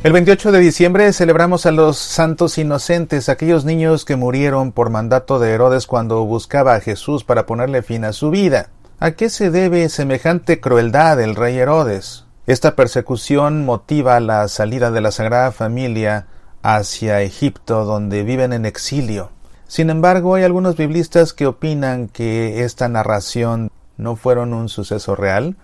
El 28 de diciembre celebramos a los santos inocentes, aquellos niños que murieron por mandato de Herodes cuando buscaba a Jesús para ponerle fin a su vida. ¿A qué se debe semejante crueldad del rey Herodes? Esta persecución motiva la salida de la Sagrada Familia hacia Egipto, donde viven en exilio. Sin embargo, hay algunos biblistas que opinan que esta narración no fueron un suceso real,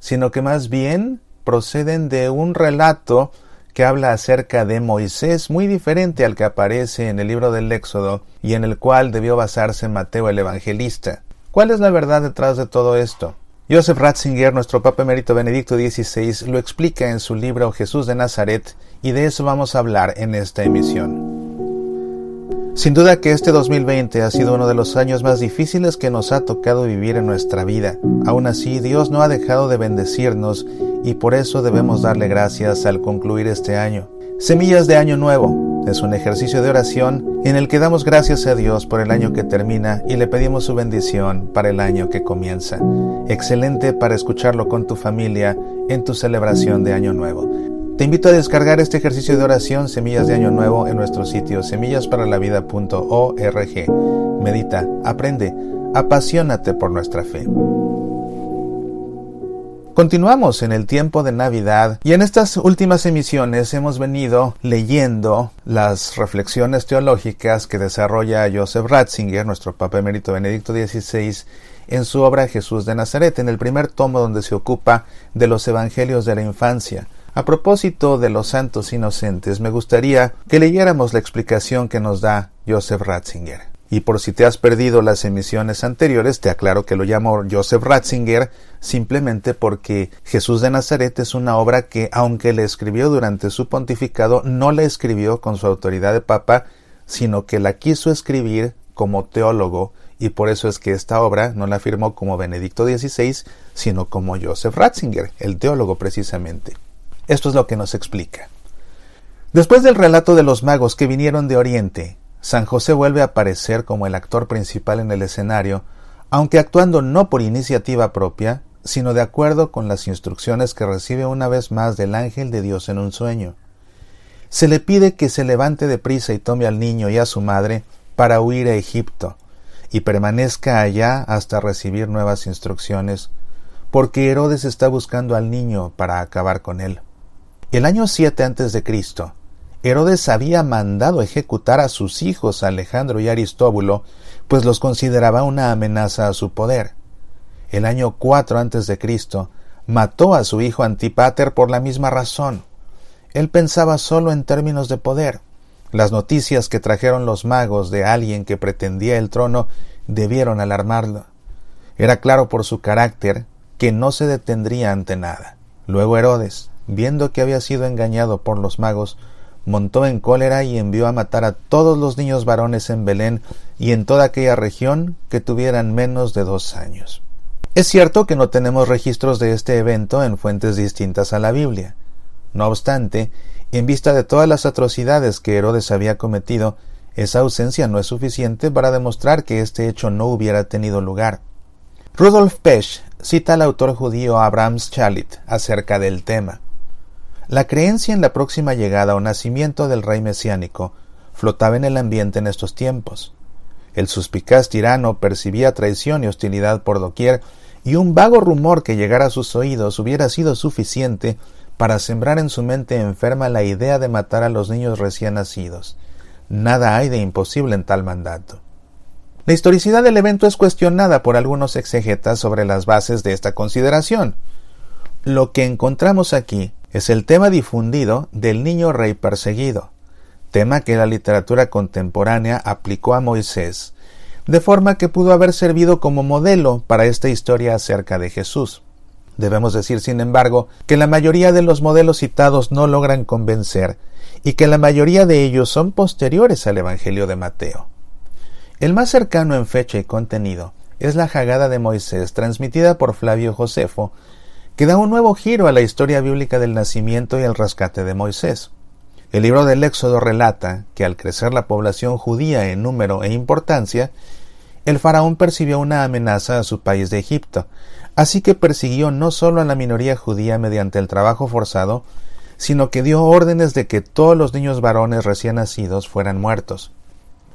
sino que más bien proceden de un relato que habla acerca de Moisés, muy diferente al que aparece en el libro del Éxodo y en el cual debió basarse Mateo el Evangelista. ¿Cuál es la verdad detrás de todo esto? Joseph Ratzinger, nuestro Papa Emérito Benedicto XVI, lo explica en su libro Jesús de Nazaret, y de eso vamos a hablar en esta emisión. Sin duda que este 2020 ha sido uno de los años más difíciles que nos ha tocado vivir en nuestra vida. Aún así, Dios no ha dejado de bendecirnos y por eso debemos darle gracias al concluir este año. Semillas de Año Nuevo es un ejercicio de oración en el que damos gracias a Dios por el año que termina y le pedimos su bendición para el año que comienza. Excelente para escucharlo con tu familia en tu celebración de Año Nuevo. Te invito a descargar este ejercicio de oración Semillas de Año Nuevo en nuestro sitio semillasparalavida.org. Medita, aprende, apasionate por nuestra fe. Continuamos en el tiempo de Navidad y en estas últimas emisiones hemos venido leyendo las reflexiones teológicas que desarrolla Joseph Ratzinger, nuestro Papa Emérito Benedicto XVI, en su obra Jesús de Nazaret, en el primer tomo donde se ocupa de los evangelios de la infancia. A propósito de los santos inocentes, me gustaría que leyéramos la explicación que nos da Joseph Ratzinger. Y por si te has perdido las emisiones anteriores, te aclaro que lo llamo Joseph Ratzinger simplemente porque Jesús de Nazaret es una obra que, aunque la escribió durante su pontificado, no la escribió con su autoridad de papa, sino que la quiso escribir como teólogo, y por eso es que esta obra no la firmó como Benedicto XVI, sino como Joseph Ratzinger, el teólogo precisamente. Esto es lo que nos explica. Después del relato de los magos que vinieron de Oriente, San José vuelve a aparecer como el actor principal en el escenario, aunque actuando no por iniciativa propia, sino de acuerdo con las instrucciones que recibe una vez más del ángel de Dios en un sueño. Se le pide que se levante deprisa y tome al niño y a su madre para huir a Egipto, y permanezca allá hasta recibir nuevas instrucciones, porque Herodes está buscando al niño para acabar con él. El año 7 a.C., Herodes había mandado ejecutar a sus hijos Alejandro y Aristóbulo, pues los consideraba una amenaza a su poder. El año 4 a.C., mató a su hijo Antípater por la misma razón. Él pensaba solo en términos de poder. Las noticias que trajeron los magos de alguien que pretendía el trono debieron alarmarlo. Era claro por su carácter que no se detendría ante nada. Luego Herodes, viendo que había sido engañado por los magos, montó en cólera y envió a matar a todos los niños varones en Belén y en toda aquella región que tuvieran menos de 2 años. Es cierto que no tenemos registros de este evento en fuentes distintas a la Biblia. No obstante, en vista de todas las atrocidades que Herodes había cometido, esa ausencia no es suficiente para demostrar que este hecho no hubiera tenido lugar. Rudolf Pesch cita al autor judío Abraham Shalit acerca del tema. La creencia en la próxima llegada o nacimiento del rey mesiánico flotaba en el ambiente en estos tiempos. El suspicaz tirano percibía traición y hostilidad por doquier, y un vago rumor que llegara a sus oídos hubiera sido suficiente para sembrar en su mente enferma la idea de matar a los niños recién nacidos. Nada hay de imposible en tal mandato. La historicidad del evento es cuestionada por algunos exegetas sobre las bases de esta consideración. Lo que encontramos aquí es el tema difundido del niño rey perseguido, tema que la literatura contemporánea aplicó a Moisés, de forma que pudo haber servido como modelo para esta historia acerca de Jesús. Debemos decir, sin embargo, que la mayoría de los modelos citados no logran convencer y que la mayoría de ellos son posteriores al Evangelio de Mateo. El más cercano en fecha y contenido es la Haggadah de Moisés, transmitida por Flavio Josefo, que da un nuevo giro a la historia bíblica del nacimiento y el rescate de Moisés. El libro del Éxodo relata que al crecer la población judía en número e importancia, el faraón percibió una amenaza a su país de Egipto, así que persiguió no solo a la minoría judía mediante el trabajo forzado, sino que dio órdenes de que todos los niños varones recién nacidos fueran muertos.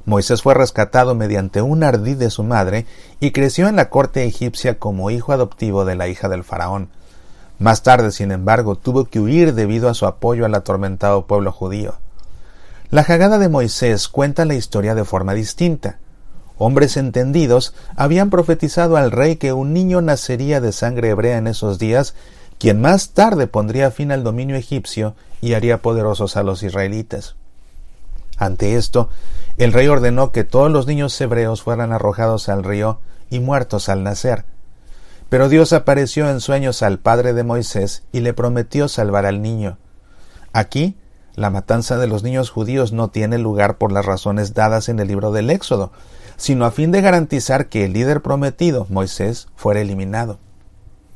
Moisés fue rescatado mediante un ardid de su madre y creció en la corte egipcia como hijo adoptivo de la hija del faraón. Más tarde, sin embargo, tuvo que huir debido a su apoyo al atormentado pueblo judío. La Haggadah de Moisés cuenta la historia de forma distinta. Hombres entendidos habían profetizado al rey que un niño nacería de sangre hebrea en esos días, quien más tarde pondría fin al dominio egipcio y haría poderosos a los israelitas. Ante esto, el rey ordenó que todos los niños hebreos fueran arrojados al río y muertos al nacer. Pero Dios apareció en sueños al padre de Moisés y le prometió salvar al niño. Aquí, la matanza de los niños judíos no tiene lugar por las razones dadas en el libro del Éxodo, sino a fin de garantizar que el líder prometido, Moisés, fuera eliminado.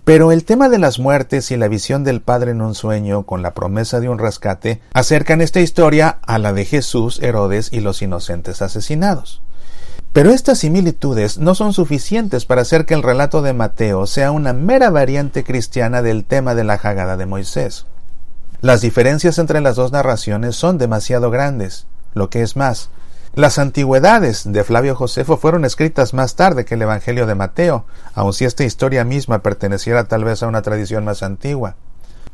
Pero el tema de las muertes y la visión del Padre en un sueño con la promesa de un rescate acercan esta historia a la de Jesús, Herodes y los inocentes asesinados. Pero estas similitudes no son suficientes para hacer que el relato de Mateo sea una mera variante cristiana del tema de la Haggadah de Moisés. Las diferencias entre las dos narraciones son demasiado grandes. Lo que es más, las antigüedades de Flavio Josefo fueron escritas más tarde que el Evangelio de Mateo, aun si esta historia misma perteneciera tal vez a una tradición más antigua.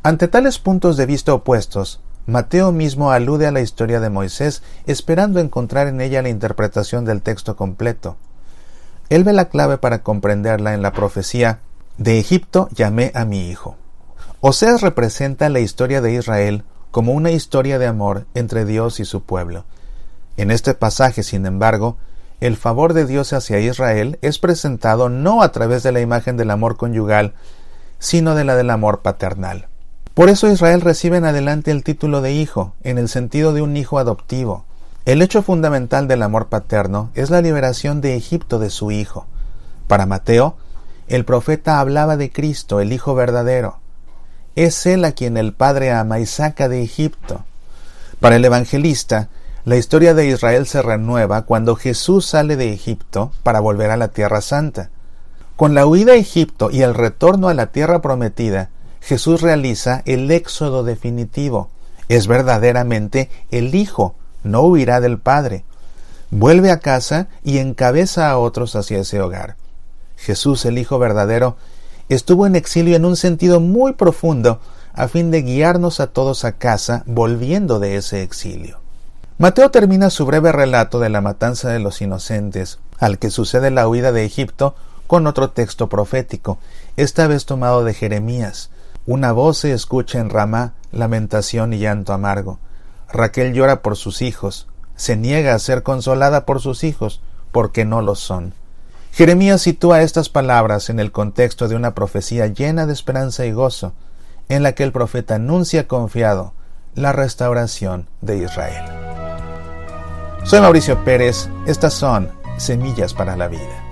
Ante tales puntos de vista opuestos, Mateo mismo alude a la historia de Moisés, esperando encontrar en ella la interpretación del texto completo. Él ve la clave para comprenderla en la profecía: «De Egipto llamé a mi hijo». Oseas representa la historia de Israel como una historia de amor entre Dios y su pueblo. En este pasaje, sin embargo, el favor de Dios hacia Israel es presentado no a través de la imagen del amor conyugal, sino de la del amor paternal. Por eso Israel recibe en adelante el título de hijo, en el sentido de un hijo adoptivo. El hecho fundamental del amor paterno es la liberación de Egipto de su hijo. Para Mateo, el profeta hablaba de Cristo, el Hijo verdadero. Es Él a quien el Padre ama y saca de Egipto. Para el evangelista, la historia de Israel se renueva cuando Jesús sale de Egipto para volver a la Tierra Santa. Con la huida a Egipto y el retorno a la Tierra Prometida, Jesús realiza el éxodo definitivo. Es verdaderamente el Hijo, no huirá del Padre. Vuelve a casa y encabeza a otros hacia ese hogar. Jesús, el Hijo verdadero, estuvo en exilio en un sentido muy profundo a fin de guiarnos a todos a casa volviendo de ese exilio. Mateo termina su breve relato de la matanza de los inocentes, al que sucede la huida de Egipto, con otro texto profético, esta vez tomado de Jeremías. Una voz se escucha en Ramá, lamentación y llanto amargo. Raquel llora por sus hijos, se niega a ser consolada por sus hijos, porque no lo son. Jeremías sitúa estas palabras en el contexto de una profecía llena de esperanza y gozo, en la que el profeta anuncia confiado la restauración de Israel. Soy Mauricio Pérez, estas son Semillas para la Vida.